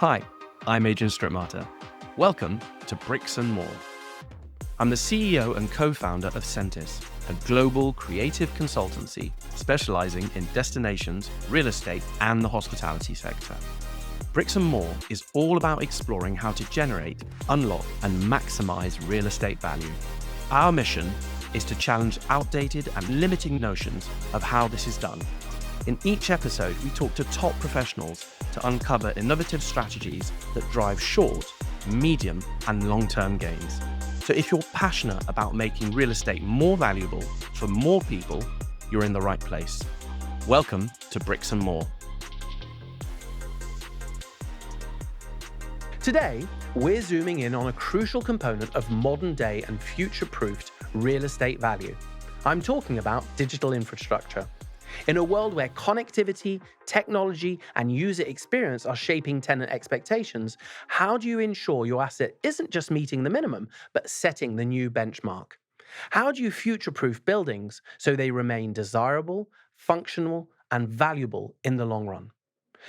Hi, I'm Adrian Strittmatter. Welcome to Bricks and More. I'm the CEO and co-founder of SAENTYS, a global creative consultancy specializing in destinations, real estate, and the hospitality sector. Bricks and More is all about exploring how to generate, unlock, and maximize real estate value. Our mission is to challenge outdated and limiting notions of how this is done. In each episode, we talk to top professionals to uncover innovative strategies that drive short, medium, and long-term gains. So if you're passionate about making real estate more valuable for more people, you're in the right place. Welcome to Bricks and More. Today, we're zooming in on a crucial component of modern-day and future-proofed real estate value. I'm talking about digital infrastructure. In a world where connectivity, technology, and user experience are shaping tenant expectations, how do you ensure your asset isn't just meeting the minimum, but setting the new benchmark? How do you future-proof buildings so they remain desirable, functional, and valuable in the long run?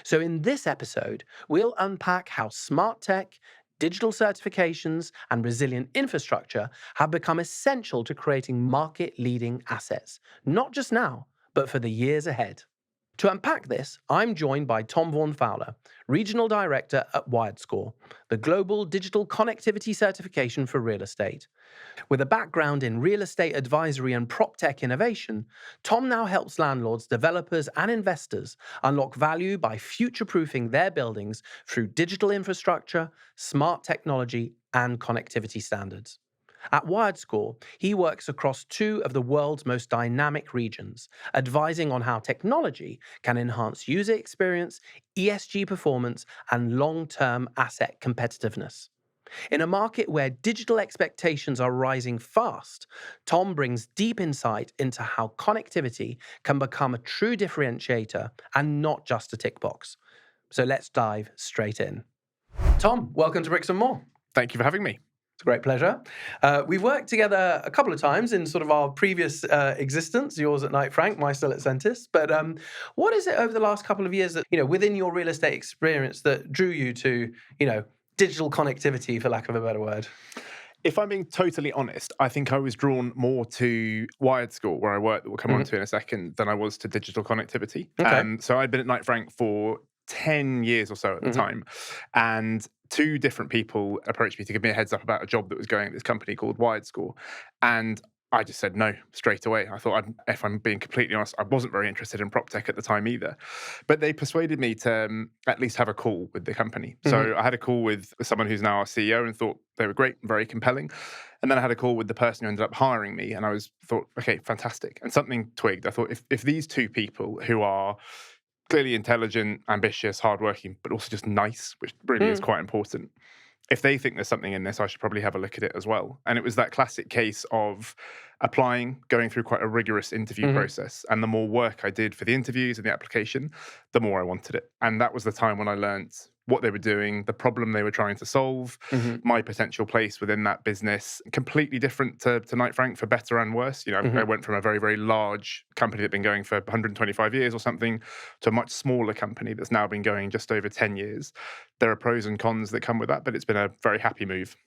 So in this episode, we'll unpack how smart tech, digital certifications, and resilient infrastructure have become essential to creating market-leading assets, not just now, but for the years ahead. To unpack this, I'm joined by Tom Vaughan Fowler, Regional Director at WiredScore, the global digital connectivity certification for real estate. With a background in real estate advisory and prop-tech innovation, Tom now helps landlords, developers, and investors unlock value by future-proofing their buildings through digital infrastructure, smart technology, and connectivity standards. At WiredScore, he works across two of the world's most dynamic regions, advising on how technology can enhance user experience, ESG performance, and long-term asset competitiveness. In a market where digital expectations are rising fast, Tom brings deep insight into how connectivity can become a true differentiator and not just a tick box. So let's dive straight in. Tom, welcome to Bricks and More. Thank you for having me. It's a great pleasure. We've worked together a couple of times in sort of our previous existence, yours at Knight Frank, mine still at SAENTYS. But what is it over the last couple of years that, within your real estate experience that drew you to, digital connectivity, for lack of a better word? If I'm being totally honest, I think I was drawn more to WiredScore, where I work, that we'll come on to in a second, than I was to digital connectivity. Okay. So I'd been at Knight Frank for 10 years or so at the time. And two different people approached me to give me a heads up about a job that was going at this company called WiredScore. And I just said no straight away. I thought, if I'm being completely honest, I wasn't very interested in prop tech at the time either. But they persuaded me to at least have a call with the company. So I had a call with someone who's now our CEO and thought they were great, very compelling. And then I had a call with the person who ended up hiring me, and I thought, okay, fantastic. And something twigged. I thought, if these two people who are clearly intelligent, ambitious, hardworking, but also just nice, which really is quite important, if they think there's something in this, I should probably have a look at it as well. And it was that classic case of applying, going through quite a rigorous interview process. And the more work I did for the interviews and the application, the more I wanted it. And that was the time when I learned what they were doing, the problem they were trying to solve, my potential place within that business, completely different to Knight Frank, for better and worse. I went from a very, very large company that had been going for 125 years or something to a much smaller company that's now been going just over 10 years. There are pros and cons that come with that, but it's been a very happy move.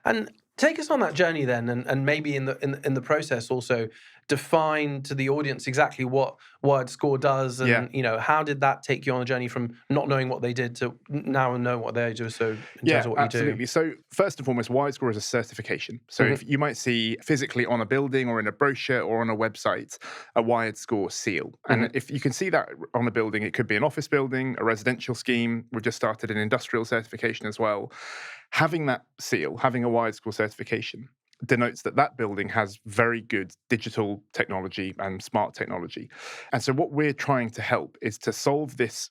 And take us on that journey then, and maybe in the process also define to the audience exactly what WiredScore does, and how did that take you on a journey from not knowing what they did to now know what they do? So in terms of what absolutely. you do. So first and foremost, WiredScore is a certification. So if you might see physically on a building or in a brochure or on a website a WiredScore seal, and if you can see that on a building, it could be an office building, a residential scheme. We've just started an industrial certification as well. Having that seal, having a WiredScore certification, denotes that building has very good digital technology and smart technology. And so what we're trying to help is to solve this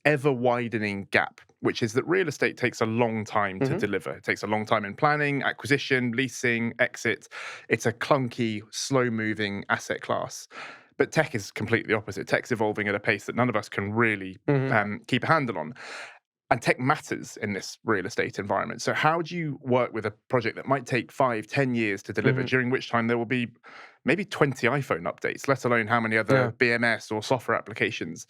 ever-widening gap, which is that real estate takes a long time to deliver. It takes a long time in planning, acquisition, leasing, exit. It's a clunky, slow-moving asset class. But tech is completely opposite. Tech's evolving at a pace that none of us can really keep a handle on. And tech matters in this real estate environment. So how do you work with a project that might take 5-10 years to deliver, during which time there will be maybe 20 iPhone updates, let alone how many other BMS or software applications?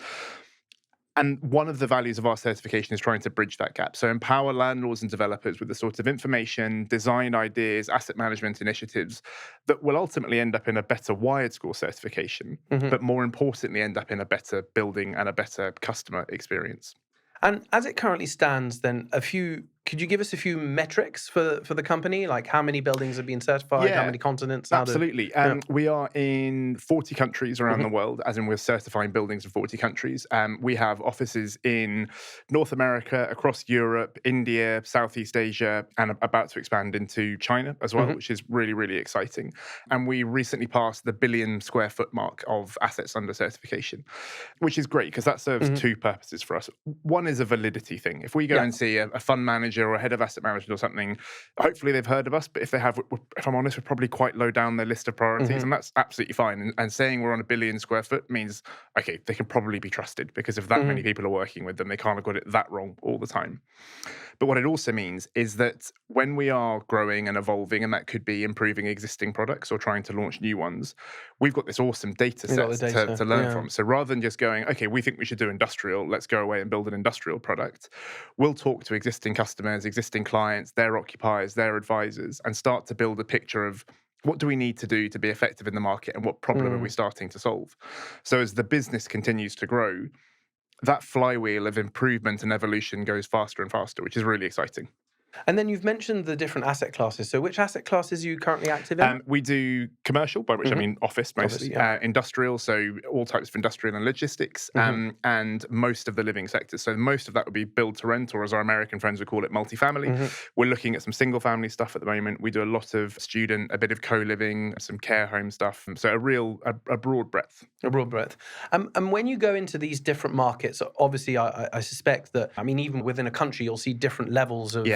And one of the values of our certification is trying to bridge that gap. So empower landlords and developers with the sort of information, design ideas, asset management initiatives that will ultimately end up in a better WiredScore certification, but more importantly, end up in a better building and a better customer experience. And as it currently stands, then could you give us a few metrics for the company? Like how many buildings have been certified, how Yeah, many continents? absolutely. We are in 40 countries around the Mm-hmm. world, as in we're certifying buildings in 40 countries. We have offices in North America, across Europe, India, Southeast Asia, and about to expand into China as well, Mm-hmm. which is really, really exciting. And we recently passed the billion square foot mark of assets under certification, which is great because that serves two purposes for us. One is a validity thing. If we go Yeah. and see a fund manager or a head of asset management or something, hopefully they've heard of us, but if they have, if I'm honest, we're probably quite low down their list of priorities, and that's absolutely fine. And saying we're on a billion square foot means, okay, they can probably be trusted because if that many people are working with them, they can't have got it that wrong all the time. But what it also means is that when we are growing and evolving, and that could be improving existing products or trying to launch new ones, we've got this awesome data Got the set data, to learn yeah. from. So rather than just going, okay, we think we should do industrial, let's go away and build an industrial product, we'll talk to existing customers, existing clients, their occupiers, their advisors, and start to build a picture of what do we need to do to be effective in the market and what problem are we starting to solve. So as the business continues to grow, that flywheel of improvement and evolution goes faster and faster, which is really exciting. And then you've mentioned the different asset classes. So which asset classes are you currently active in? We do commercial, by which I mean office mostly, yeah. industrial, so all types of industrial and logistics, and most of the living sectors. So most of that would be build to rent, or as our American friends would call it, multifamily. We're looking at some single family stuff at the moment. We do a lot of student, a bit of co-living, some care home stuff. So a broad breadth. A broad breadth. And when you go into these different markets, obviously I suspect that, I mean, even within a country, you'll see different levels of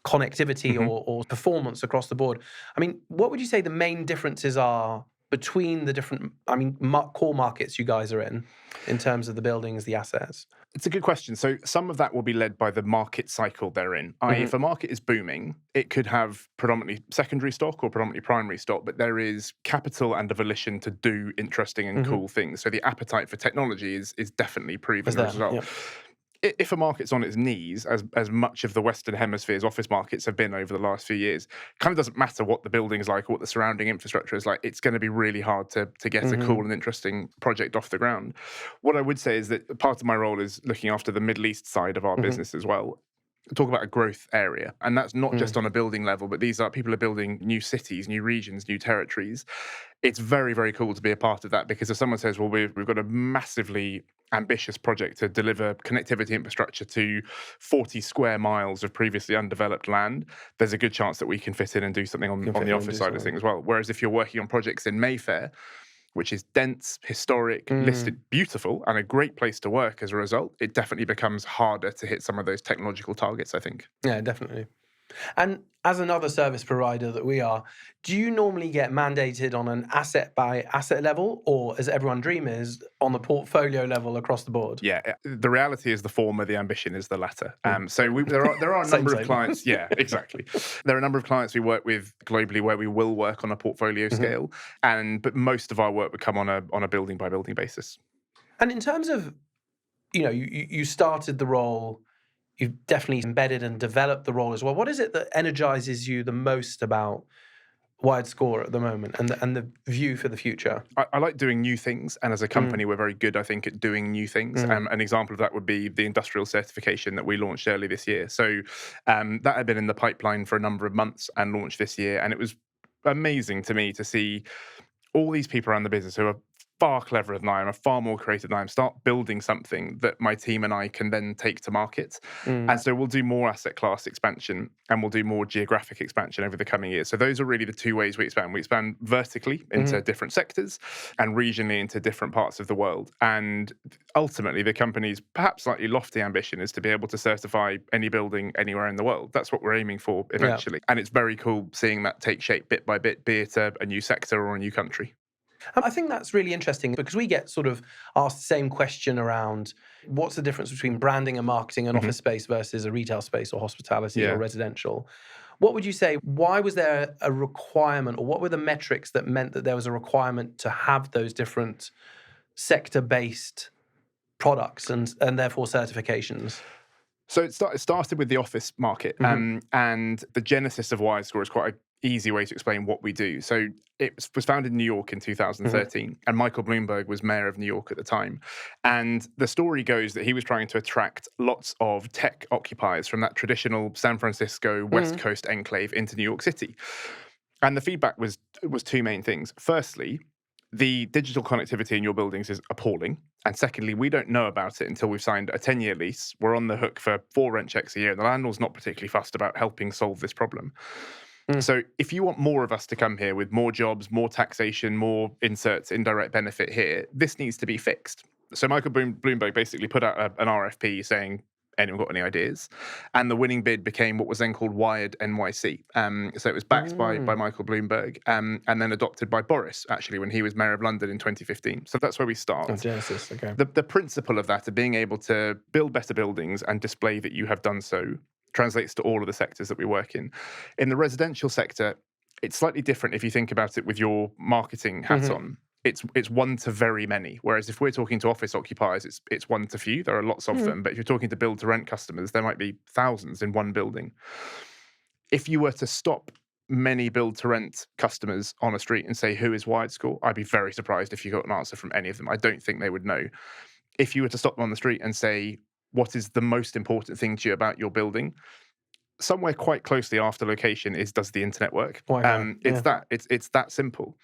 connectivity or performance across the board. I mean, what would you say the main differences are between the different, core markets you guys are in terms of the buildings, the assets? It's a good question. So some of that will be led by the market cycle they're in. If a market is booming, it could have predominantly secondary stock or predominantly primary stock, but there is capital and a volition to do interesting and cool things. So the appetite for technology is definitely proven as well. Yep. If a market's on its knees, as much of the Western Hemisphere's office markets have been over the last few years, kind of doesn't matter what the building's like or what the surrounding infrastructure is like. It's going to be really hard to get a cool and interesting project off the ground. What I would say is that part of my role is looking after the Middle East side of our business as well. Talk about a growth area, and that's not just on a building level, but these are people are building new cities, new regions, new territories. It's very, very cool to be a part of that, because if someone says, well, we've got a massively ambitious project to deliver connectivity infrastructure to 40 square miles of previously undeveloped land, there's a good chance that we can fit in and do something on the office side of things as well. Whereas if you're working on projects in Mayfair, which is dense, historic, listed, beautiful, and a great place to work as a result, it definitely becomes harder to hit some of those technological targets, I think. Yeah, definitely. And as another service provider that we are, do you normally get mandated on an asset by asset level, or as everyone dream is, on the portfolio level across the board? Yeah, the reality is the former, the ambition is the latter. So there are a number of clients. Yeah, exactly. There are a number of clients we work with globally where we will work on a portfolio scale, but most of our work would come on a building by building basis. And in terms of, you started the role. You've definitely embedded and developed the role as well. What is it that energizes you the most about WiredScore at the moment and the view for the future? I like doing new things, and as a company, we're very good, I think, at doing new things. An example of that would be the industrial certification that we launched early this year. So that had been in the pipeline for a number of months and launched this year, and it was amazing to me to see all these people around the business who are far cleverer than I am, are far more creative than I am, start building something that my team and I can then take to market. And so we'll do more asset class expansion and we'll do more geographic expansion over the coming years. So those are really the two ways we expand. We expand vertically into different sectors and regionally into different parts of the world. And ultimately, the company's perhaps slightly lofty ambition is to be able to certify any building anywhere in the world. That's what we're aiming for eventually. Yeah. And it's very cool seeing that take shape bit by bit, be it a new sector or a new country. I think that's really interesting because we get sort of asked the same question around what's the difference between branding and marketing an office space versus a retail space or hospitality or residential. What would you say? Why was there a requirement, or what were the metrics that meant that there was a requirement to have those different sector-based products and therefore certifications? So it started with the office market, and the genesis of WiredScore is quite an easy way to explain what we do. So it was founded in New York in 2013, and Michael Bloomberg was mayor of New York at the time. And the story goes that he was trying to attract lots of tech occupiers from that traditional San Francisco West Coast enclave into New York City. And the feedback was two main things. Firstly, the digital connectivity in your buildings is appalling. And secondly, we don't know about it until we've signed a 10-year lease. We're on the hook for 4 rent checks a year, and the landlord's not particularly fussed about helping solve this problem. So if you want more of us to come here with more jobs, more taxation, more inserts, indirect benefit here, this needs to be fixed. So Michael Bloomberg basically put out an RFP saying, anyone got any ideas? And the winning bid became what was then called Wired NYC. So it was backed by Michael Bloomberg and then adopted by Boris, actually, when he was mayor of London in 2015. So that's where we start. Oh, Genesis, okay. The principle of that, of being able to build better buildings and display that you have done so, translates to all of the sectors that we work in. In the residential sector, it's slightly different if you think about it with your marketing hat on. It's one to very many. Whereas if we're talking to office occupiers, it's one to few. There are lots of them. But if you're talking to build to rent customers, there might be thousands in one building. If you were to stop many build to rent customers on a street and say, who is WiredScore? I'd be very surprised if you got an answer from any of them. I don't think they would know. If you were to stop them on the street and say, what is the most important thing to you about your building? Somewhere quite closely after location is, does the internet work? It's that simple.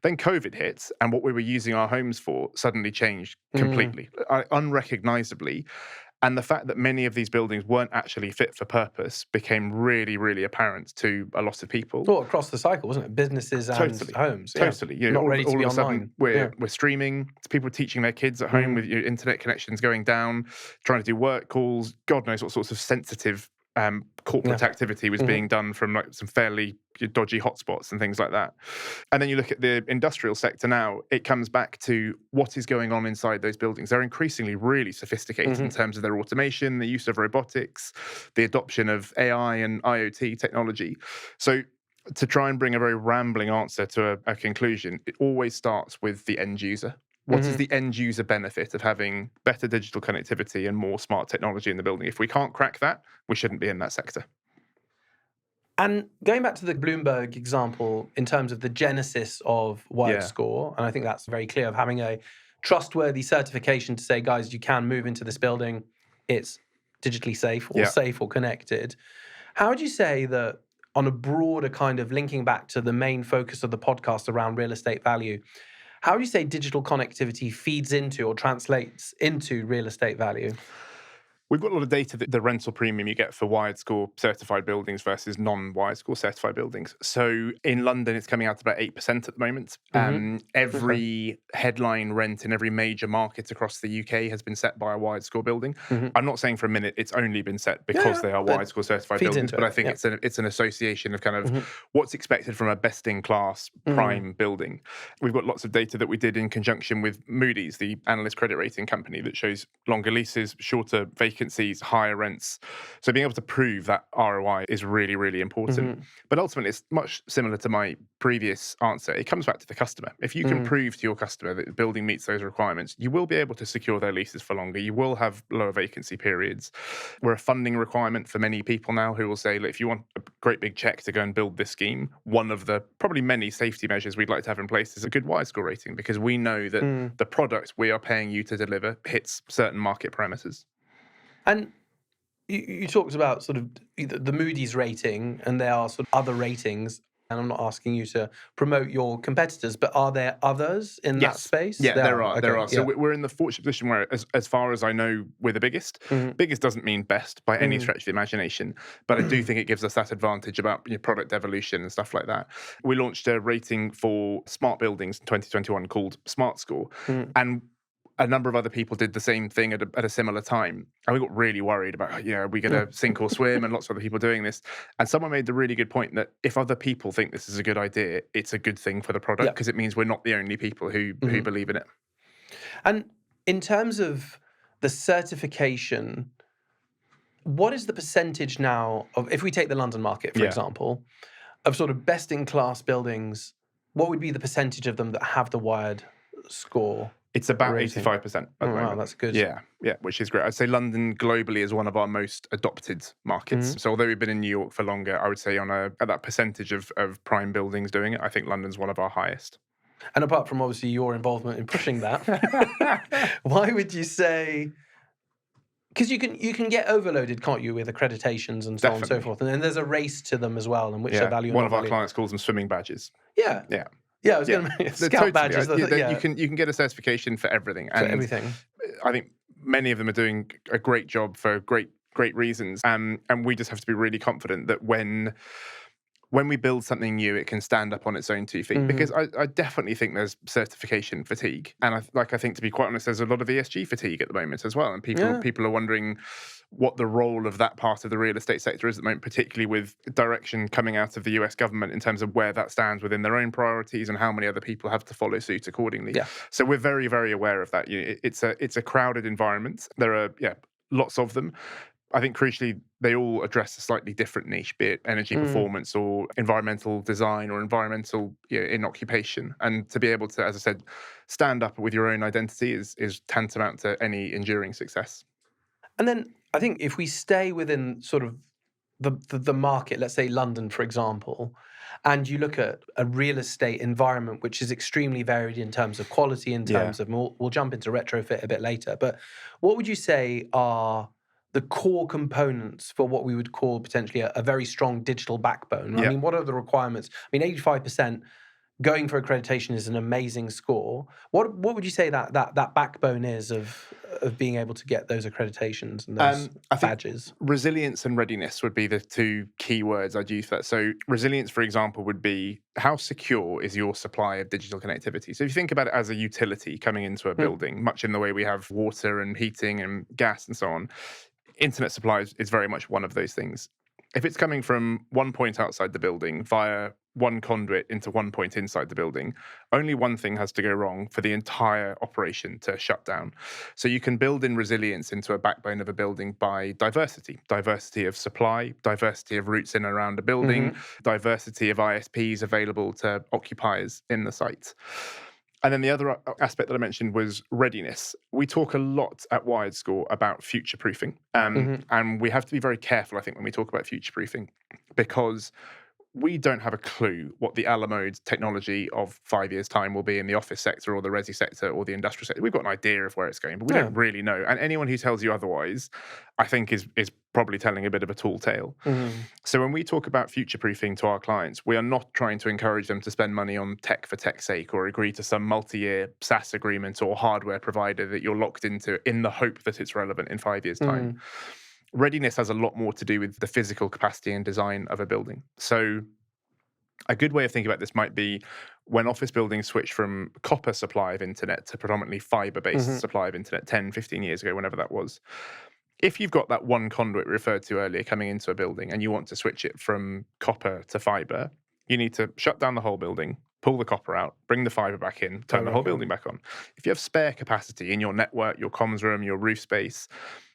Then COVID hits, and what we were using our homes for suddenly changed completely, unrecognizably. And the fact that many of these buildings weren't actually fit for purpose became really, really apparent to a lot of people. Well, across the cycle, wasn't it? Businesses and homes. Totally. Yeah. Not ready to be all of a online. sudden, we're streaming. It's people teaching their kids at home with your internet connections going down, trying to do work calls. God knows what sorts of sensitive corporate activity was being done from like some fairly dodgy hotspots and things like that. And then you look at the industrial sector now, it comes back to what is going on inside those buildings. They're increasingly really sophisticated in terms of their automation, the use of robotics, the adoption of AI and IoT technology. So to try and bring a very rambling answer to a conclusion, it always starts with the end user. What is the end user benefit of having better digital connectivity and more smart technology in the building? If we can't crack that, we shouldn't be in that sector. And going back to the Bloomberg example in terms of the genesis of WiredScore, and I think that's very clear, of having a trustworthy certification to say, guys, you can move into this building, it's digitally safe or safe or connected. How would you say that on a broader kind of linking back to the main focus of the podcast around real estate value, how do you say digital connectivity feeds into or translates into real estate value? We've got a lot of data that the rental premium you get for WiredScore certified buildings versus non-WiredScore certified buildings. So in London, it's coming out to about 8% at the moment. Every headline rent in every major market across the UK has been set by a WiredScore building. I'm not saying for a minute it's only been set because they are WiredScore certified buildings, but I think it's an association of kind of what's expected from a best-in-class prime building. We've got lots of data that we did in conjunction with Moody's, the analyst credit rating company, that shows longer leases, shorter vacancies, higher rents. So being able to prove that ROI is really, really important. But ultimately, it's much similar to my previous answer. It comes back to the customer. If you can prove to your customer that the building meets those requirements, you will be able to secure their leases for longer. You will have lower vacancy periods. We're a funding requirement for many people now who will say, look, if you want a great big check to go and build this scheme, one of the probably many safety measures we'd like to have in place is a good WiredScore rating, because we know that the product we are paying you to deliver hits certain market parameters. And you talked about sort of the Moody's rating, and there are sort of other ratings, and I'm not asking you to promote your competitors, but are there others in that space? Yeah, there are. Okay, there are. So we're in the fortunate position where, as far as I know, we're the biggest. Biggest doesn't mean best by any stretch of the imagination, but I do think it gives us that advantage about product evolution and stuff like that. We launched a rating for smart buildings in 2021 called Smart Score, and a number of other people did the same thing at a similar time. And we got really worried about, are we going to sink or swim, and lots of other people doing this. And someone made the really good point that if other people think this is a good idea, it's a good thing for the product, because it means we're not the only people who believe in it. And in terms of the certification, what is the percentage now of, if we take the London market, for example, of sort of best-in-class buildings, what would be the percentage of them that have the Wired score? It's about rating? 85% at the Oh, wow, moment. that's good. Yeah, which is great. I'd say London globally is one of our most adopted markets. So although we've been in New York for longer, I would say at that percentage of prime buildings doing it, I think London's one of our highest. And apart from obviously your involvement in pushing that, why would you say? Because you can get overloaded, can't you, with accreditations and so on and so Definitely. forth, and then there's a race to them as well, and which they value. One Not of our value. clients calls them swimming badges. Yeah, Yeah. yeah. I was going to scout badges. You can get a certification for everything, for everything. I think many of them are doing a great job for great reasons, and we just have to be really confident that when we build something new, it can stand up on its own 2 feet. Because I definitely think there's certification fatigue, and I think, to be quite honest, there's a lot of ESG fatigue at the moment as well, and people are wondering what the role of that part of the real estate sector is at the moment, particularly with direction coming out of the US government in terms of where that stands within their own priorities and how many other people have to follow suit accordingly. Yeah. So we're very, very aware of that. It's a crowded environment. There are lots of them. I think crucially, they all address a slightly different niche, be it energy performance or environmental design or environmental in occupation. And to be able to, as I said, stand up with your own identity is tantamount to any enduring success. And then I think if we stay within sort of the market, let's say London, for example, and you look at a real estate environment which is extremely varied in terms of quality, in terms of, we'll jump into retrofit a bit later, but what would you say are the core components for what we would call potentially a very strong digital backbone? I mean, what are the requirements? I mean, 85% going for accreditation is an amazing score. What would you say that backbone is of being able to get those accreditations and those badges? Resilience and readiness would be the two key words I'd use for that. So resilience, for example, would be how secure is your supply of digital connectivity? So if you think about it as a utility coming into a building, much in the way we have water and heating and gas and so on, internet supply is very much one of those things. If it's coming from one point outside the building via one conduit into one point inside the building, only one thing has to go wrong for the entire operation to shut down. So you can build in resilience into a backbone of a building by diversity of supply, diversity of routes in and around a building, diversity of ISPs available to occupiers in the site. And then the other aspect that I mentioned was readiness. We talk a lot at WiredScore about future-proofing. And we have to be very careful, I think, when we talk about future-proofing, because we don't have a clue what the a la mode technology of 5 years' time will be in the office sector or the resi sector or the industrial sector. We've got an idea of where it's going, but we don't really know. And anyone who tells you otherwise, I think, is probably telling a bit of a tall tale. So when we talk about future-proofing to our clients, we are not trying to encourage them to spend money on tech for tech's sake or agree to some multi-year SaaS agreement or hardware provider that you're locked into in the hope that it's relevant in 5 years' time. Readiness has a lot more to do with the physical capacity and design of a building. So a good way of thinking about this might be when office buildings switch from copper supply of internet to predominantly fiber-based supply of internet 10, 15 years ago, whenever that was. If you've got that one conduit referred to earlier coming into a building and you want to switch it from copper to fiber, you need to shut down the whole building, pull the copper out, bring the fiber back in, turn the whole building back on. If you have spare capacity in your network, your comms room, your roof space,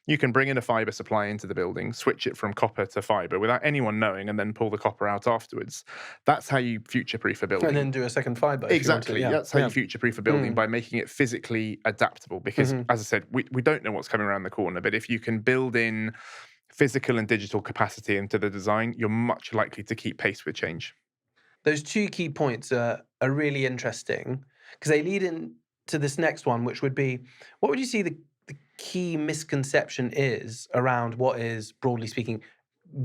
you can bring in a fiber supply into the building, switch it from copper to fiber without anyone knowing, and then pull the copper out afterwards. That's how you future-proof a building. And then do a second fiber. Exactly. That's how you future-proof a building, by making it physically adaptable. Because, as I said, we don't know what's coming around the corner, but if you can build in physical and digital capacity into the design, you're much likely to keep pace with change. Those two key points are really interesting because they lead into this next one, which would be, what would you see the key misconception is around what is, broadly speaking,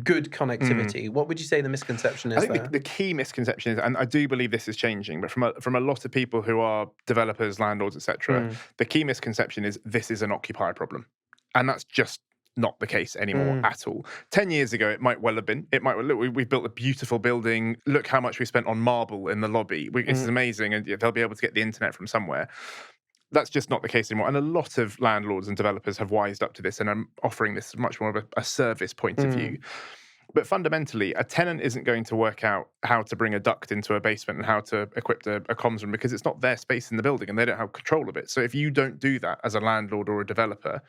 good connectivity? What would you say the misconception is? I think the key misconception is, and I do believe this is changing, but from a lot of people who are developers, landlords, etc., the key misconception is this is an occupier problem, and that's just not the case anymore at all. 10 years ago, it might well have been. It might well, look, we've built a beautiful building. Look how much we spent on marble in the lobby. It's amazing, and they'll be able to get the internet from somewhere. That's just not the case anymore. And a lot of landlords and developers have wised up to this and are offering this much more of a service point of view. But fundamentally, a tenant isn't going to work out how to bring a duct into a basement and how to equip a comms room because it's not their space in the building and they don't have control of it. So if you don't do that as a landlord or a developer,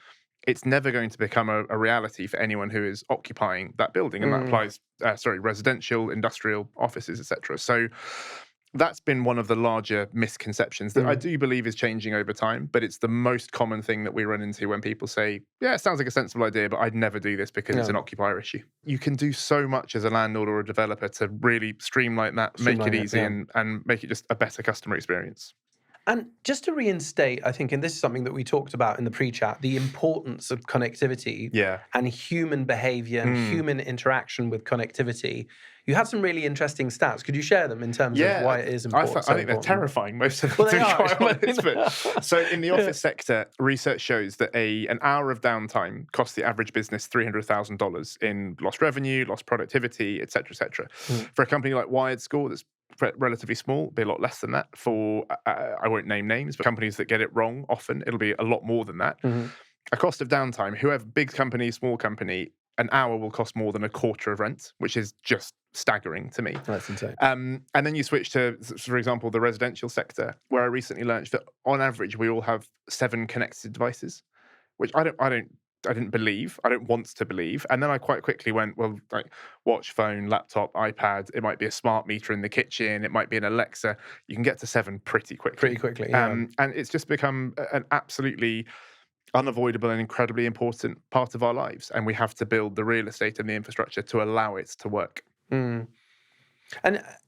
it's never going to become a reality for anyone who is occupying that building. And that applies, residential, industrial, offices, etc. So That's been one of the larger misconceptions that I do believe is changing over time, but it's the most common thing that we run into when people say, yeah, it sounds like a sensible idea, but I'd never do this because it's an occupier issue. You can do so much as a landlord or a developer to really streamline that, make it easy, and make it just a better customer experience. And just to reinstate, I think, and this is something that we talked about in the pre-chat, the importance of connectivity and human behavior and human interaction with connectivity. You had some really interesting stats. Could you share them in terms of why it is important? I think they're terrifying, most of them, to be quite honest. But, so in the office sector, research shows that an hour of downtime costs the average business $300,000 in lost revenue, lost productivity, et cetera, et cetera. For a company like WiredScore, that's relatively small, it'll be a lot less than that. For, I won't name names, but companies that get it wrong, often it'll be a lot more than that. A cost of downtime, whoever, big company, small company, an hour will cost more than a quarter of rent, which is just staggering to me. That's insane. And then you switch to, for example, the residential sector, where I recently learned that on average we all have 7 connected devices, which I didn't believe. I don't want to believe. And then I quite quickly went, well, like watch, phone, laptop, iPad. It might be a smart meter in the kitchen. It might be an Alexa. You can get to 7 pretty quickly. And it's just become an absolutely unavoidable and incredibly important part of our lives. And we have to build the real estate and the infrastructure to allow it to work. And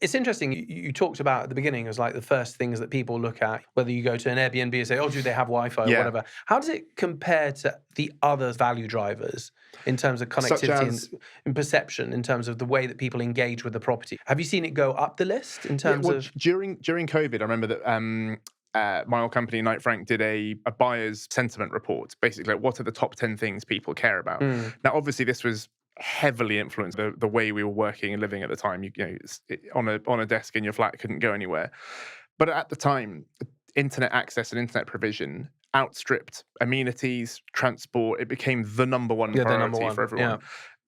it's interesting, you talked about at the beginning as like the first things that people look at, whether you go to an Airbnb and say, oh, do they have Wi-Fi or whatever. How does it compare to the other value drivers in terms of connectivity and perception, in terms of the way that people engage with the property? Have you seen it go up the list in terms of... During COVID, I remember that my old company, Knight Frank, did a buyer's sentiment report, basically like what are the top 10 things people care about. Now, obviously, this was heavily influenced the way we were working and living at the time. You know, on a desk in your flat, couldn't go anywhere. But at the time, internet access and internet provision outstripped amenities, transport. It became the number one priority for everyone.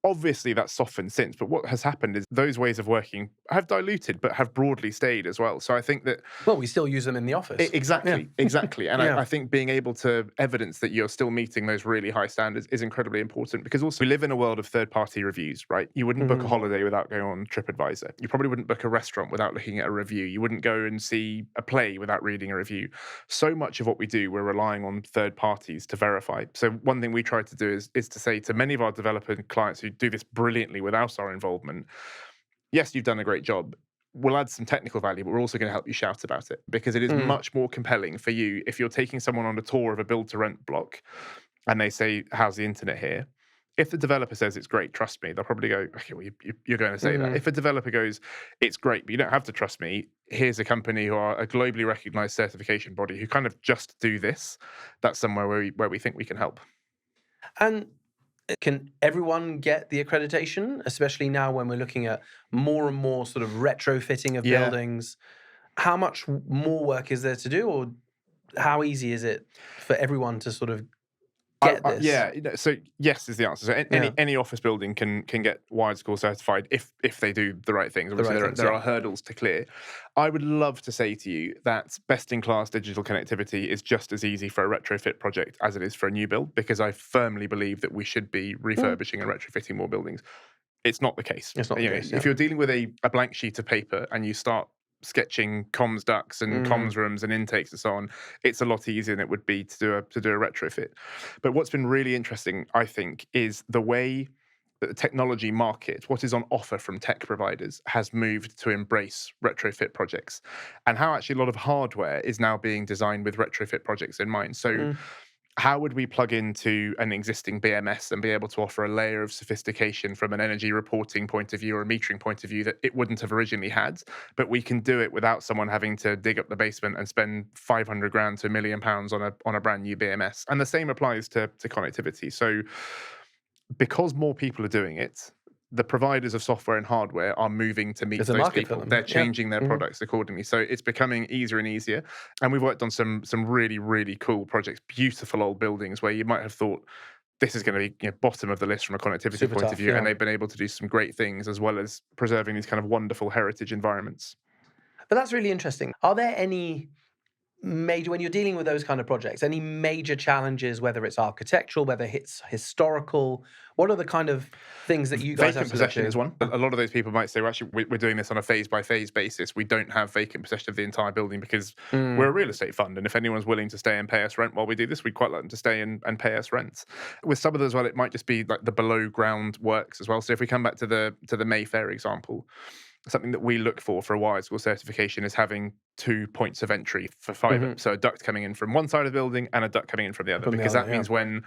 Obviously, that's softened since, but what has happened is those ways of working have diluted, but have broadly stayed as well. So I think that... Well, we still use them in the office. Exactly. And I think being able to evidence that you're still meeting those really high standards is incredibly important, because also we live in a world of third-party reviews, right? You wouldn't book a holiday without going on TripAdvisor. You probably wouldn't book a restaurant without looking at a review. You wouldn't go and see a play without reading a review. So much of what we do, we're relying on third parties to verify. So one thing we try to do is to say to many of our developer clients who do this brilliantly without our involvement, yes, you've done a great job. We'll add some technical value, but we're also going to help you shout about it, because it is much more compelling for you if you're taking someone on a tour of a build-to-rent block and they say, how's the internet here? If the developer says it's great, trust me, they'll probably go, okay, well, you're going to say that. If a developer goes, it's great, but you don't have to trust me, here's a company who are a globally recognized certification body who kind of just do this, that's somewhere where we think we can help. And can everyone get the accreditation, especially now when we're looking at more and more sort of retrofitting of buildings? How much more work is there to do, or how easy is it for everyone to sort of get this? So yes is the answer. So any office building can get WiredScore certified if they do the right things. Obviously, there are hurdles to clear. I would love to say to you that best-in-class digital connectivity is just as easy for a retrofit project as it is for a new build, because I firmly believe that we should be refurbishing and retrofitting more buildings. It's not the case. It's not the case. If you're dealing with a blank sheet of paper and you start sketching comms ducts and comms rooms and intakes and so on, it's a lot easier than it would be to do a retrofit. But what's been really interesting, I think, is the way that the technology market, what is on offer from tech providers, has moved to embrace retrofit projects, and how actually a lot of hardware is now being designed with retrofit projects in mind. So how would we plug into an existing BMS and be able to offer a layer of sophistication from an energy reporting point of view or a metering point of view that it wouldn't have originally had, but we can do it without someone having to dig up the basement and spend 500 grand to £1 million on a brand new BMS? And the same applies to connectivity. So because more people are doing it, the providers of software and hardware are moving to meet those people. They're changing their products accordingly. So it's becoming easier and easier. And we've worked on some really, really cool projects, beautiful old buildings where you might have thought this is going to be bottom of the list from a connectivity point of view. And they've been able to do some great things, as well as preserving these kind of wonderful heritage environments. But that's really interesting. Are there any when you're dealing with those kind of projects, any major challenges, whether it's architectural, whether it's historical? What are the kind of things that you guys have Vacant to look possession to? is one. A lot of those people might say, well, actually, we're doing this on a phase-by-phase basis. We don't have vacant possession of the entire building because we're a real estate fund. And if anyone's willing to stay and pay us rent while we do this, we'd quite like them to stay and pay us rent. With some of those, well, it might just be like the below-ground works as well. So if we come back to the Mayfair example, something that we look for a WiredScore certification is having 2 points of entry for fiber. So a duct coming in from one side of the building and a duct coming in from the other, because that means when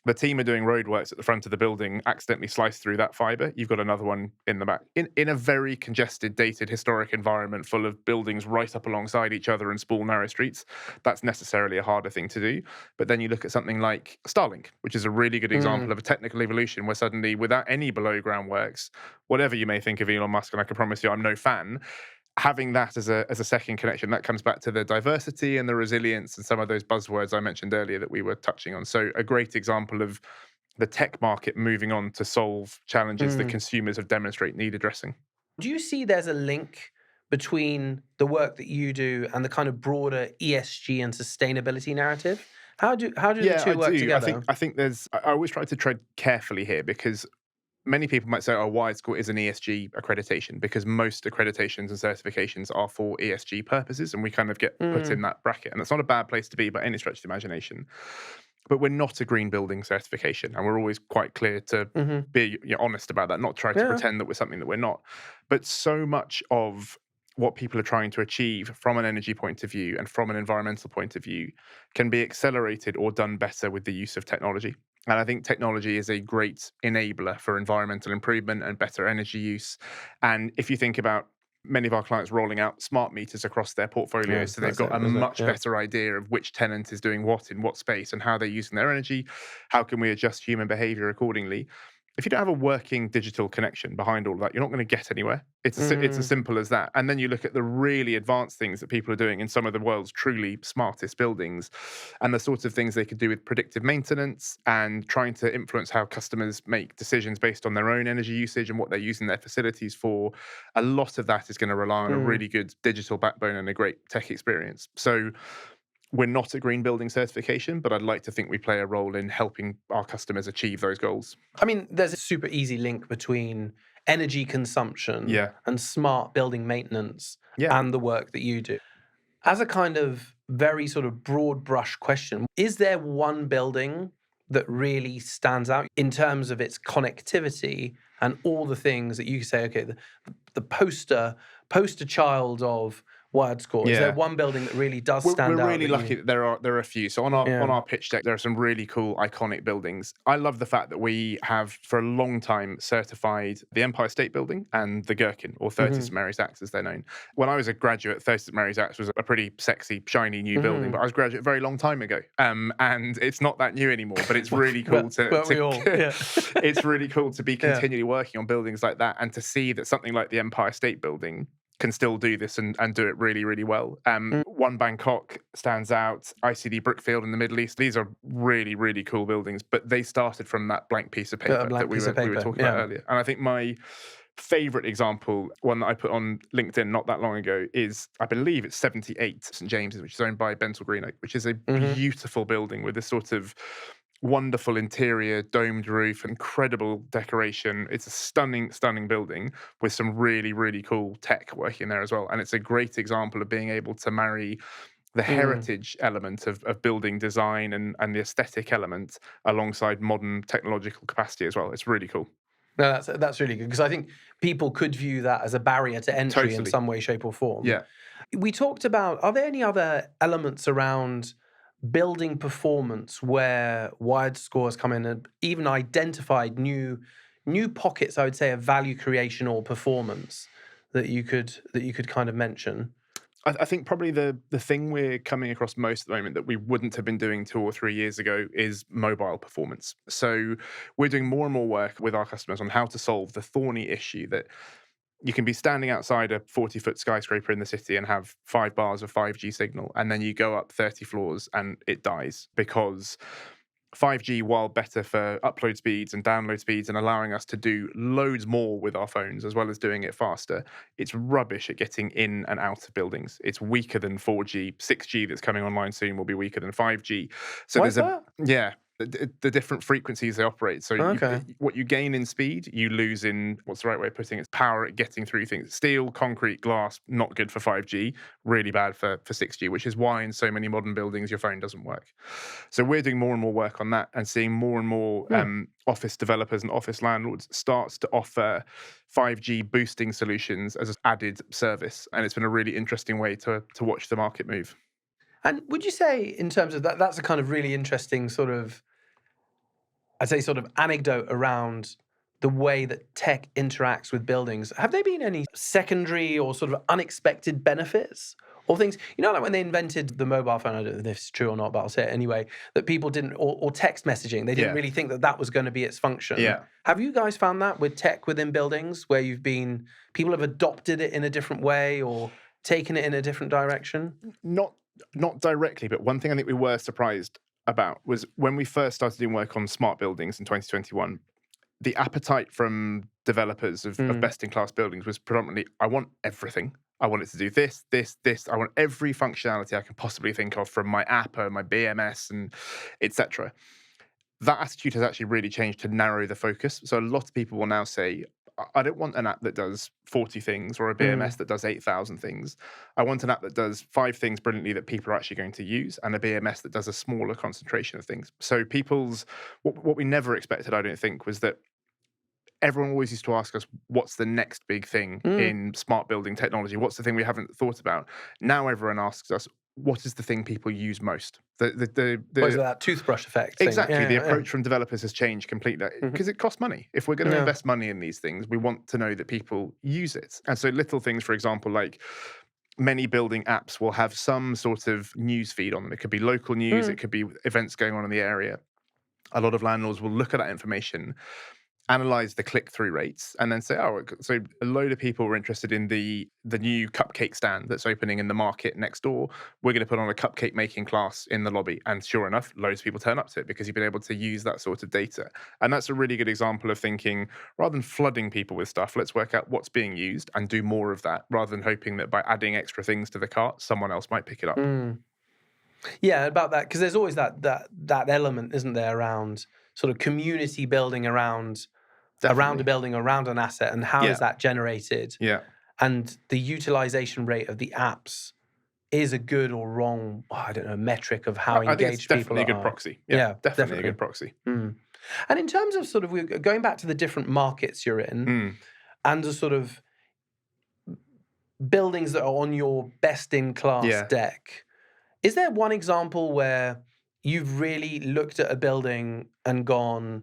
the team are doing roadworks at the front of the building, accidentally slice through that fiber, you've got another one in the back. In a very congested, dated, historic environment full of buildings right up alongside each other and small, narrow streets, that's necessarily a harder thing to do. But then you look at something like Starlink, which is a really good example of a technical evolution where suddenly, without any below ground works, whatever you may think of Elon Musk, and I can promise you I'm no fan, having that as a second connection, that comes back to the diversity and the resilience and some of those buzzwords I mentioned earlier that we were touching on. So a great example of the tech market moving on to solve challenges that consumers have demonstrated need addressing. Do you see there's a link between the work that you do and the kind of broader ESG and sustainability narrative? How do the two work together? I think I always try to tread carefully here, because many people might say, oh, WiredScore is an ESG accreditation, because most accreditations and certifications are for ESG purposes, and we kind of get put in that bracket. And that's not a bad place to be by any stretch of the imagination. But we're not a green building certification, and we're always quite clear to be honest about that, not try to pretend that we're something that we're not. But so much of what people are trying to achieve from an energy point of view and from an environmental point of view can be accelerated or done better with the use of technology. And I think technology is a great enabler for environmental improvement and better energy use. And if you think about many of our clients rolling out smart meters across their portfolios, so they've got a much better idea of which tenant is doing what in what space and how they're using their energy, how can we adjust human behavior accordingly. If you don't have a working digital connection behind all of that, you're not going to get anywhere. It's as simple as that. And then you look at the really advanced things that people are doing in some of the world's truly smartest buildings, and the sorts of things they could do with predictive maintenance and trying to influence how customers make decisions based on their own energy usage and what they're using their facilities for. A lot of that is going to rely on a really good digital backbone and a great tech experience. So we're not a green building certification, but I'd like to think we play a role in helping our customers achieve those goals. I mean, there's a super easy link between energy consumption and smart building maintenance and the work that you do. As a kind of very sort of broad brush question, is there one building that really stands out in terms of its connectivity and all the things that you say, okay, the poster child of WiredScore? Is there one building that really does stand out? We're really lucky that there are a few. So on our pitch deck, there are some really cool, iconic buildings. I love the fact that we have, for a long time, certified the Empire State Building and the Gherkin, or 30 St Mary's Axe, as they're known. When I was a graduate, 30 St Mary's Axe was a pretty sexy, shiny new building, but I was a graduate a very long time ago, and it's not that new anymore. But it's really cool it's really cool to be continually working on buildings like that, and to see that something like the Empire State Building can still do this and do it really, really well. One Bangkok stands out, ICD Brookfield in the Middle East. These are really, really cool buildings, but they started from that blank piece of paper that we were talking about earlier. And I think my favorite example, one that I put on LinkedIn not that long ago, is, I believe it's 78 St James's, which is owned by Bensall Greenock, which is a beautiful building with this sort of wonderful interior, domed roof, incredible decoration. It's a stunning, stunning building with some really, really cool tech working there as well. And it's a great example of being able to marry the heritage element of building design and the aesthetic element alongside modern technological capacity as well. It's really cool. No, that's really good, because I think people could view that as a barrier to entry in some way, shape, or form. Yeah. We talked about, are there any other elements around building performance where WiredScore has come in and even identified new pockets, I would say, of value creation or performance that you could kind of mention? I think probably the thing we're coming across most at the moment that we wouldn't have been doing 2 or 3 years ago is mobile performance. So we're doing more and more work with our customers on how to solve the thorny issue that you can be standing outside a 40-foot skyscraper in the city and have 5 bars of 5G signal, and then you go up 30 floors and it dies because 5G, while better for upload speeds and download speeds and allowing us to do loads more with our phones as well as doing it faster, it's rubbish at getting in and out of buildings. It's weaker than 4G. 6G that's coming online soon will be weaker than 5G. So Why is that? the different frequencies they operate. So Okay. what you gain in speed, you lose in, what's the right way of putting it, power at getting through things. Steel, concrete, glass, not good for 5G, really bad for 6G, which is why in so many modern buildings your phone doesn't work. So we're doing more and more work on that and seeing more and more office developers and office landlords start to offer 5G boosting solutions as an added service. And it's been a really interesting way to watch the market move. And would you say, in terms of that, that's a kind of really interesting sort of, I'd say, sort of anecdote around the way that tech interacts with buildings. Have there been any secondary or sort of unexpected benefits or things? You know, like when they invented the mobile phone, I don't know if this is true or not, but I'll say it anyway, that people didn't, or text messaging, they didn't really think that that was going to be its function. Yeah. Have you guys found that with tech within buildings where people have adopted it in a different way or taken it in a different direction? Not directly, but one thing I think we were surprised about was when we first started doing work on smart buildings in 2021, the appetite from developers of best-in-class buildings was predominantly, I want everything. I want it to do this, this, this. I want every functionality I can possibly think of from my app or my BMS and etc. That attitude has actually really changed to narrow the focus. So a lot of people will now say, I don't want an app that does 40 things or a BMS that does 8,000 things. I want an app that does 5 things brilliantly that people are actually going to use and a BMS that does a smaller concentration of things. So what we never expected, I don't think, was that everyone always used to ask us, what's the next big thing in smart building technology? What's the thing we haven't thought about? Now everyone asks us, what is the thing people use most? What is that toothbrush effect thing? Exactly. The approach from developers has changed completely because it costs money. If we're going to invest money in these things, we want to know that people use it. And so little things, for example, like many building apps will have some sort of news feed on them. It could be local news. It could be events going on in the area. A lot of landlords will look at that information, analyze the click-through rates, and then say, oh, so a load of people were interested in the new cupcake stand that's opening in the market next door. We're going to put on a cupcake making class in the lobby. And sure enough, loads of people turn up to it because you've been able to use that sort of data. And that's a really good example of thinking, rather than flooding people with stuff, let's work out what's being used and do more of that, rather than hoping that by adding extra things to the cart, someone else might pick it up. Yeah, about that, because there's always that element, isn't there, around sort of community building around a building, around an asset, and how is that generated? Yeah. And the utilization rate of the apps is a good or wrong, I don't know, metric of how engaged people are. Definitely a good proxy. Yeah, definitely a good proxy. And in terms of sort of, going back to the different markets you're in, and the sort of buildings that are on your best-in-class deck, is there one example where you've really looked at a building and gone,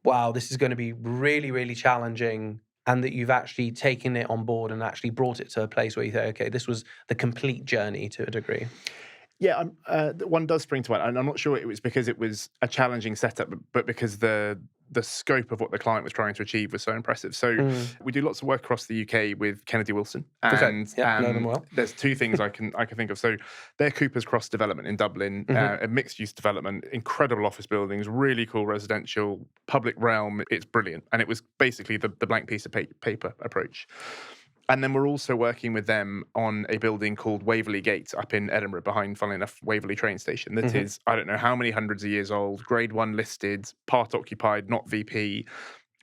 wow, this is going to be really, really challenging, and that you've actually taken it on board and actually brought it to a place where you say, okay, this was the complete journey to a degree? Yeah, one does spring to mind, and I'm not sure it was because it was a challenging setup, but because the scope of what the client was trying to achieve was so impressive. So we do lots of work across the UK with Kennedy Wilson, and know them well. There's 2 things I can think of. So their Cooper's Cross development in Dublin, a mixed-use development, incredible office buildings, really cool residential, public realm. It's brilliant, and it was basically the blank piece of paper approach. And then we're also working with them on a building called Waverley Gate up in Edinburgh, behind, funnily enough, Waverley train station. That is, I don't know how many hundreds of years old, grade 1 listed, part occupied, not VP.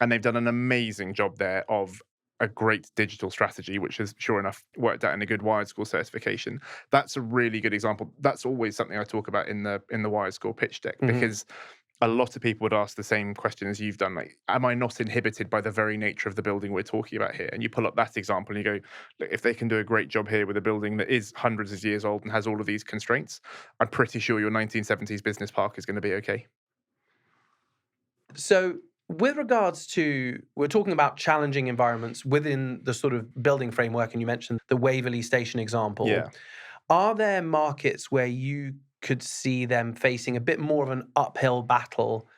And they've done an amazing job there of a great digital strategy, which has, sure enough, worked out in a good WiredScore certification. That's a really good example. That's always something I talk about in the WiredScore pitch deck, because a lot of people would ask the same question as you've done, like, am I not inhibited by the very nature of the building we're talking about here? And you pull up that example and you go, look, if they can do a great job here with a building that is hundreds of years old and has all of these constraints, I'm pretty sure your 1970s business park is going to be okay. So with regards to, we're talking about challenging environments within the sort of building framework, and you mentioned the Waverley Station example. Yeah. Are there markets where you could see them facing a bit more of an uphill battle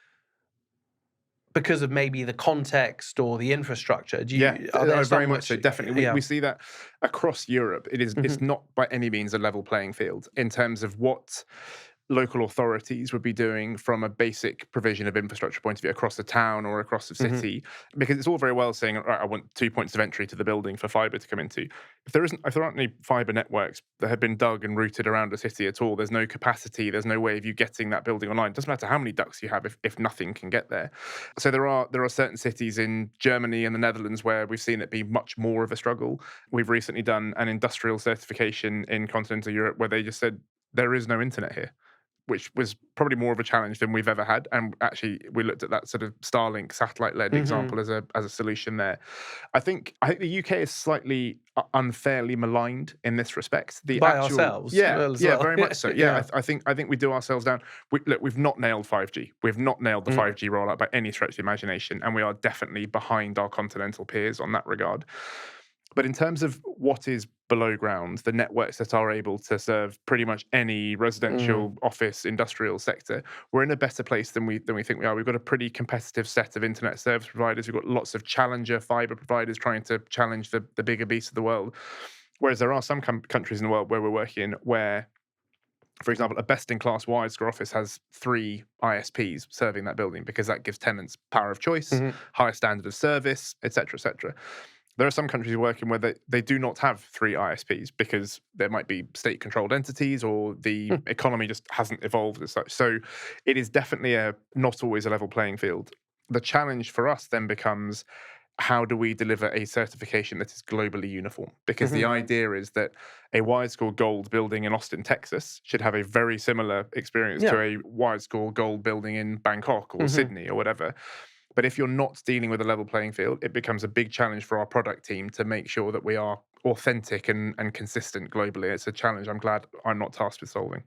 because of maybe the context or the infrastructure? Very much so. Definitely, we see that across Europe. It's not by any means a level playing field in terms of what local authorities would be doing from a basic provision of infrastructure point of view across the town or across the city, because it's all very well saying, right, I want 2 points of entry to the building for fibre to come into. If there aren't any fibre networks that have been dug and routed around a city at all, there's no capacity, there's no way of you getting that building online. It doesn't matter how many ducts you have if nothing can get there. So there are certain cities in Germany and the Netherlands where we've seen it be much more of a struggle. We've recently done an industrial certification in continental Europe where they just said there is no internet here, which was probably more of a challenge than we've ever had. And actually, we looked at that sort of Starlink satellite-led example as a solution there. I think the UK is slightly unfairly maligned in this respect. By ourselves, very much so. I think we do ourselves down. We've not nailed 5G. We've not nailed the 5G rollout by any stretch of the imagination, and we are definitely behind our continental peers on that regard. But in terms of what is below ground, the networks that are able to serve pretty much any residential, office, industrial sector, we're in a better place than we think we are. We've got a pretty competitive set of internet service providers. We've got lots of challenger fibre providers trying to challenge the bigger beasts of the world. Whereas there are some countries in the world where we're working where, for example, a best-in-class WiredScore office has 3 ISPs serving that building because that gives tenants power of choice, higher standard of service, etc., etc. There are some countries working where they do not have 3 ISPs because there might be state-controlled entities or the economy just hasn't evolved as such. So it is definitely not always a level playing field. The challenge for us then becomes, how do we deliver a certification that is globally uniform? Because the idea is that a WiredScore Gold building in Austin, Texas should have a very similar experience to a WiredScore Gold building in Bangkok or Sydney or whatever. But if you're not dealing with a level playing field, it becomes a big challenge for our product team to make sure that we are authentic and consistent globally. It's a challenge I'm glad I'm not tasked with solving.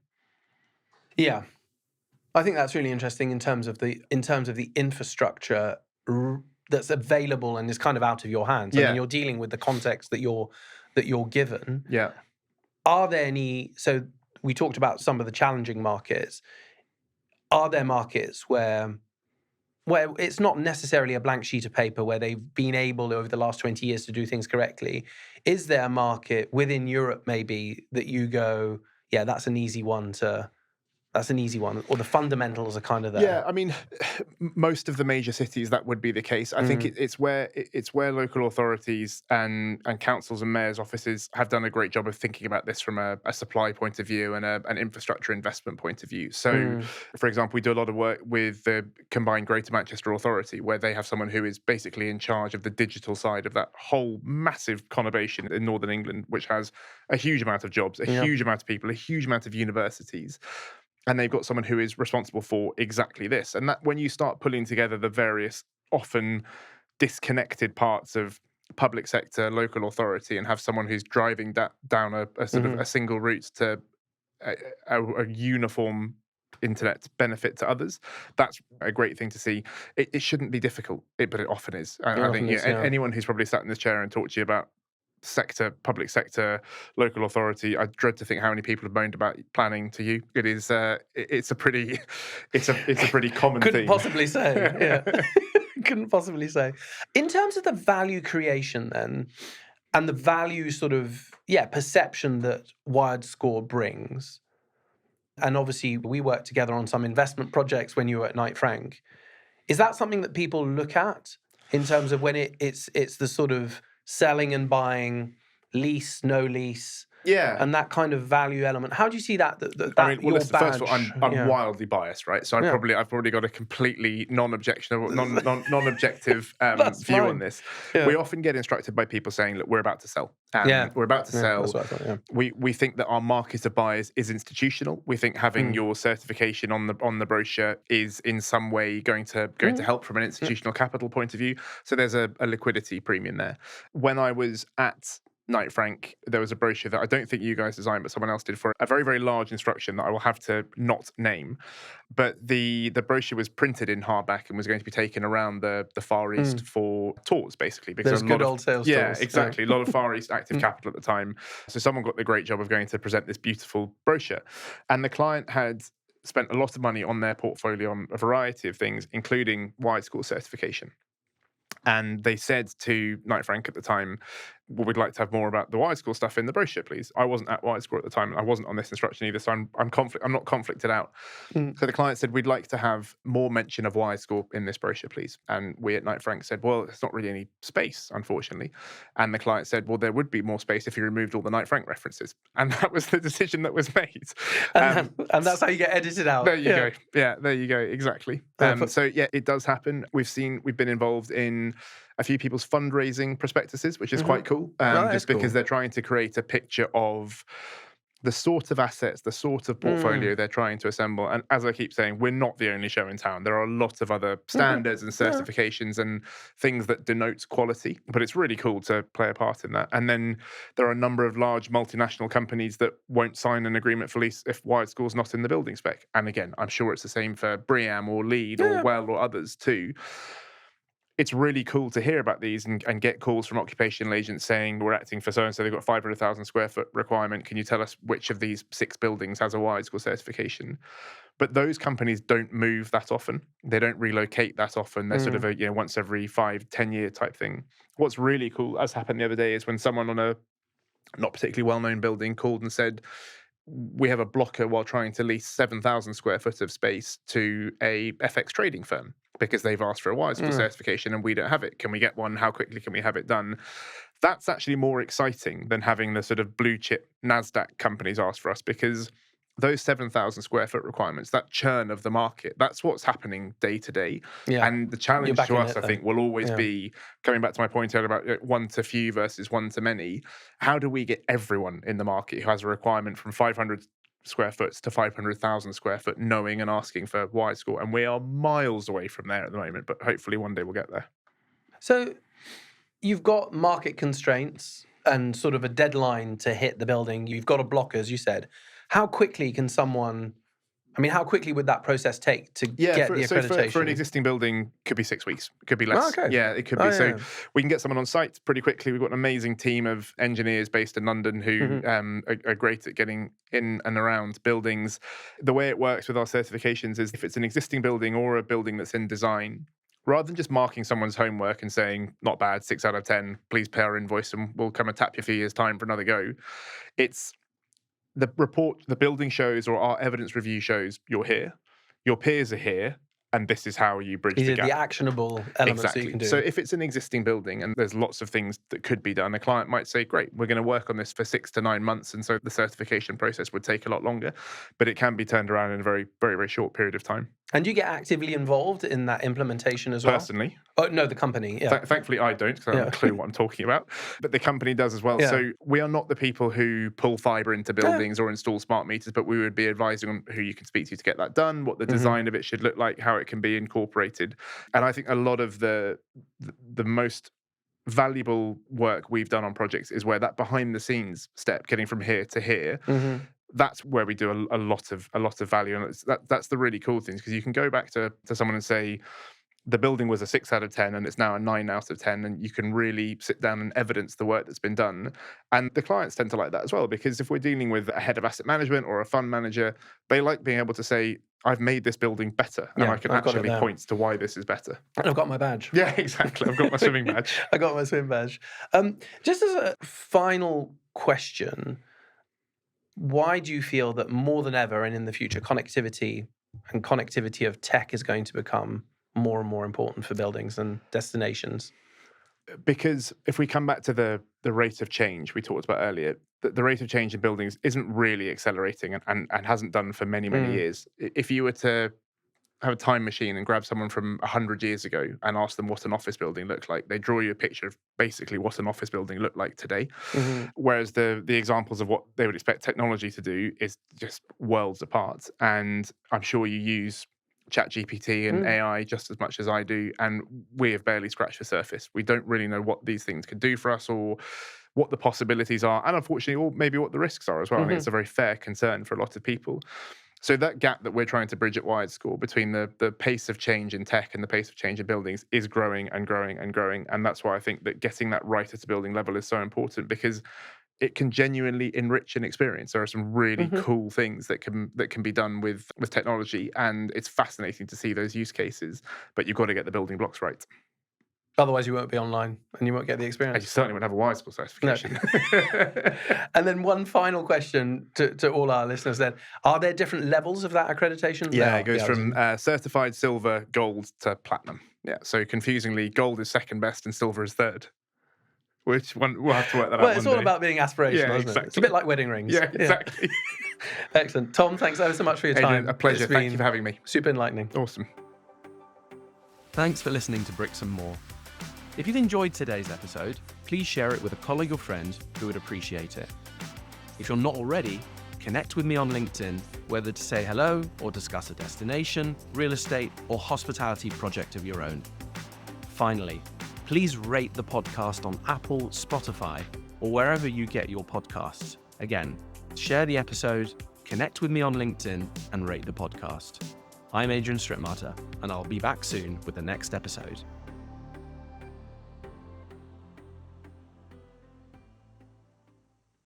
Yeah. I think that's really interesting in terms of the infrastructure that's available and is kind of out of your hands. I mean, you're dealing with the context that you're given. Yeah. Are there any, so we talked about some of the challenging markets. Are there markets where it's not necessarily a blank sheet of paper where they've been able over the last 20 years to do things correctly? Is there a market within Europe maybe that you go, yeah, that's an easy one, or the fundamentals are kind of there? Yeah, I mean, most of the major cities that would be the case. I think it's where local authorities and councils and mayors' offices have done a great job of thinking about this from a supply point of view and an infrastructure investment point of view. So, for example, we do a lot of work with the combined Greater Manchester Authority, where they have someone who is basically in charge of the digital side of that whole massive conurbation in Northern England, which has a huge amount of jobs, a huge amount of people, a huge amount of universities. And they've got someone who is responsible for exactly this. And that, when you start pulling together the various often disconnected parts of public sector, local authority, and have someone who's driving down a sort of a single route to a uniform internet benefit to others, that's a great thing to see. It shouldn't be difficult, but it often is. I think anyone who's probably sat in this chair and talked to you about public sector, local authority, I dread to think how many people have moaned about planning to you. It is it's a pretty common thing. Couldn't possibly say. Yeah. Couldn't possibly say. In terms of the value creation then, and the value sort of perception that WiredScore brings, and obviously we worked together on some investment projects when you were at Knight Frank. Is that something that people look at in terms of when it's the sort of selling and buying, lease, no lease, and that kind of value element? How do you see that? I mean, well, listen, first of all, I'm wildly biased, right? So I've probably got a completely non-objective view on this. We often get instructed by people saying, "Look, we're about to sell. We're about to sell." That's what I thought, We think that our market of buyers is institutional. We think having your certification on the brochure is in some way going to help from an institutional capital point of view. So there's a liquidity premium there. When I was at Knight Frank, there was a brochure that I don't think you guys designed, but someone else did, for a very, very large instruction that I will have to not name. But the brochure was printed in hardback and was going to be taken around the Far East for tours, basically. Because there's good old sales tours. Yeah, exactly. A lot of Far East active capital at the time. So someone got the great job of going to present this beautiful brochure. And the client had spent a lot of money on their portfolio on a variety of things, including WiredScore certification. And they said to Knight Frank at the time, well, we'd like to have more about the WiredScore stuff in the brochure, please. I wasn't at WiredScore at the time, and I wasn't on this instruction either, so I'm not conflicted out. Mm. So the client said, we'd like to have more mention of WiredScore in this brochure, please. And we at Knight Frank said, well, there's not really any space, unfortunately. And the client said, well, there would be more space if you removed all the Knight Frank references. And that was the decision that was made. And that's how you get edited out. There you go. Yeah, there you go. Exactly. So yeah, it does happen. We've been involved in a few people's fundraising prospectuses, which is quite cool. Just because they're trying to create a picture of the sort of assets, the sort of portfolio they're trying to assemble. And as I keep saying, we're not the only show in town. There are a lot of other standards and certifications and things that denote quality, but it's really cool to play a part in that. And then there are a number of large multinational companies that won't sign an agreement for lease if WiredScore's not in the building spec. And again, I'm sure it's the same for BREEAM or LEED or WELL or others too. It's really cool to hear about these and get calls from occupational agents saying, we're acting for so-and-so, they've got 500,000 square foot requirement. Can you tell us which of these 6 buildings has a WiredScore certification? But those companies don't move that often. They don't relocate that often. They're sort of a once every 5-10 year type thing. What's really cool, as happened the other day, is when someone on a not particularly well-known building called and said, we have a blocker while trying to lease 7,000 square foot of space to a FX trading firm because they've asked for a WiredScore certification and we don't have it. Can we get one? How quickly can we have it done? That's actually more exciting than having the sort of blue chip NASDAQ companies ask for us, because those 7,000 square foot requirements, that churn of the market, that's what's happening day to day. And the challenge to us, I think, will always be, coming back to my point earlier about one to few versus one to many, how do we get everyone in the market who has a requirement from 500 square foot to 500,000 square foot knowing and asking for WiredScore? And we are miles away from there at the moment, but hopefully one day we'll get there. So you've got market constraints and sort of a deadline to hit the building. You've got a blocker, as you said. How quickly can someone, how quickly would that process take to get the accreditation? So for an existing building, could be 6 weeks, could be less. Yeah, it could be. We can get someone on site pretty quickly. We've got an amazing team of engineers based in London who are great at getting in and around buildings. The way it works with our certifications is if it's an existing building or a building that's in design, rather than just marking someone's homework and saying, not bad, 6 out of 10, please pay our invoice and we'll come and tap you for a year's time for another go. It's the report, the building shows, or our evidence review shows, you're here, your peers are here, and this is how you bridge the gap. The actionable elements that you can do. So if it's an existing building and there's lots of things that could be done, a client might say, great, we're going to work on this for 6 to 9 months. And so the certification process would take a lot longer, but it can be turned around in a very, very, very short period of time. And do you get actively involved in that implementation as well? Personally? Oh, no, the company, Thankfully, I don't, because I have a clue what I'm talking about. But the company does as well. So we are not the people who pull fibre into buildings or install smart meters, but we would be advising on who you can speak to get that done, what the design of it should look like, how it can be incorporated. And I think a lot of the most valuable work we've done on projects is where that behind the scenes step, getting from here to here, that's where we do a lot of value. And that's the really cool things, because you can go back to someone and say, the building was a 6 out of 10 and it's now a 9 out of 10, and you can really sit down and evidence the work that's been done. And the clients tend to like that as well, because if we're dealing with a head of asset management or a fund manager, they like being able to say, I've made this building better, and I can actually point to why this is better. And I've got my badge. Yeah, exactly. I've got my swimming badge. I got my swim badge. Just as a final question, why do you feel that more than ever and in the future, connectivity of tech is going to become more and more important for buildings and destinations? Because if we come back to the rate of change we talked about earlier, the rate of change in buildings isn't really accelerating and hasn't done for many, many years. If you were to have a time machine and grab someone from 100 years ago and ask them what an office building looked like, they draw you a picture of basically what an office building looked like today. Whereas the examples of what they would expect technology to do is just worlds apart. And I'm sure you use ChatGPT and AI just as much as I do, and we have barely scratched the surface. We don't really know what these things could do for us or what the possibilities are, and unfortunately, or maybe what the risks are as well. I think it's a very fair concern for a lot of people. So that gap that we're trying to bridge at WiredScore between the pace of change in tech and the pace of change in buildings is growing and growing and growing. And that's why I think that getting that right at a building level is so important, because it can genuinely enrich an experience. There are some really cool things that can be done with technology, and it's fascinating to see those use cases, but you've got to get the building blocks right. Otherwise, you won't be online and you won't get the And experience. you certainly wouldn't have a WiredScore certification. And then one final question to all our listeners then. Are there different levels of that accreditation? Yeah, it goes from certified silver, gold to platinum. Yeah, so confusingly, gold is second best and silver is third. Which one, we'll have to work that out. Well, it's all about being aspirational, Yeah, isn't exactly. it? It's a bit like wedding rings. Yeah, exactly. Excellent. Tom, thanks ever so much for your Adrian, time. a pleasure. It's Thank you been for having me. super enlightening. Awesome. Thanks for listening to Bricks and More. If you've enjoyed today's episode, please share it with a colleague or friend who would appreciate it. If you're not already, connect with me on LinkedIn, whether to say hello or discuss a destination, real estate, or hospitality project of your own. Finally, please rate the podcast on Apple, Spotify, or wherever you get your podcasts. Again, share the episode, connect with me on LinkedIn, and rate the podcast. I'm Adrian Strittmatter, and I'll be back soon with the next episode.